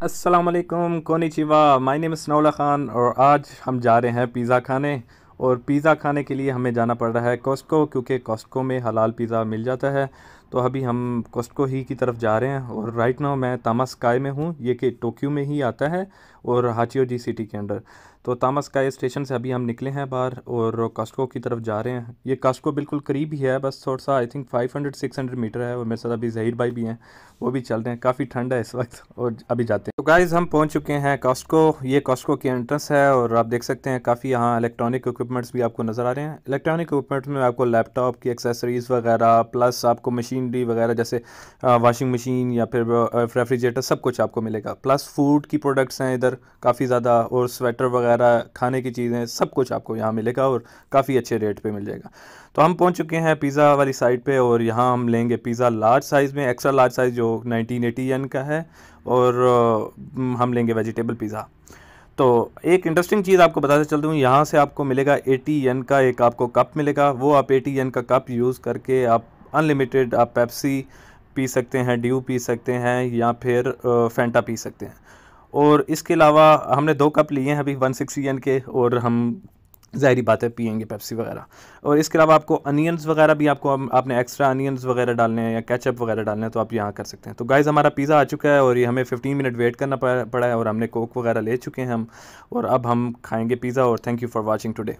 अस्सलाम वालेकुम, konnichiwa. My name is नौला Khan और आज हम जा रहे हैं पिज़्ज़ा खाने। और पिज़्ज़ा खाने के लिए हमें जाना पड़ रहा है कॉस्टको, क्योंकि कॉस्टको में हलाल पिज़्ज़ा मिल जाता है। तो अभी हम कॉस्टको ही की तरफ जा रहे हैं और राइट नाउ मैं तामास्काई में हूँ, ये कि टोक्यो में ही आता है और हाचियोजी सिटी के अंडर। तो तामास्काई स्टेशन से अभी हम निकले हैं बाहर और कॉस्टको की तरफ जा रहे हैं। ये कॉस्टको बिल्कुल करीब ही है, बस थोड़ा सा आई थिंक 500-600 मीटर है। और मेरे साथ अभी ज़हीर भाई भी हैं, वो भी चल रहे हैं। काफ़ी ठंड है इस वक्त और अभी जाते हैं। तो गाइज़ हम पहुंच चुके हैं कॉस्टको। ये कॉस्टको की एंट्रेंस है और आप देख सकते हैं काफ़ी यहाँ इलेक्ट्रॉनिक इक्विपमेंट्स भी आपको नज़र आ रहे हैं। इलेक्ट्रॉनिक इक्विपमेंट्स में आपको लैपटॉप की एक्सेसरीज़ वगैरह प्लस आपको मशीनरी वगैरह जैसे वॉशिंग मशीन या फिर रेफ्रिजरेटर सब कुछ आपको मिलेगा। प्लस फूड की प्रोडक्ट्स हैं इधर काफ़ी ज़्यादा, और स्वेटर वगैरह खाने की चीज़ें सब कुछ आपको यहाँ मिलेगा और काफ़ी अच्छे रेट पे मिल जाएगा। तो हम पहुँच चुके हैं पिज़्ज़ा वाली साइड पे और यहाँ हम लेंगे पिज़्ज़ा लार्ज साइज़ में, एक्स्ट्रा लार्ज साइज़ जो 1980 येन का है। और हम लेंगे वेजिटेबल पिज़्ज़ा। तो एक इंटरेस्टिंग चीज़ आपको बताते चलता हूँ, यहाँ से आपको मिलेगा 80 येन का एक आपको कप मिलेगा। वो आप 80 येन का कप यूज़ करके आप अनलिमिटेड आप पेप्सी पी सकते हैं, ड्यू पी सकते हैं या फिर फैंटा पी सकते हैं। और इसके अलावा हमने 2 कप लिए हैं अभी 160 येन के, और हम ज़ाहिरी बात है पियेंगे पेप्सी वगैरह। और इसके अलावा आपको अनियंस वगैरह भी आपने एक्स्ट्रा अनियंस वगैरह डालने हैं या केचप वगैरह डालने हैं तो आप यहाँ कर सकते हैं। तो गाइज़ हमारा पिज़्ज़ा आ चुका है और ये हमें 15 मिनट वेट करना पड़ा है और हमने कोक वगैरह ले चुके हैं हम, और अब हम खाएंगे पिज़्ज़ा। और thank you for watching today.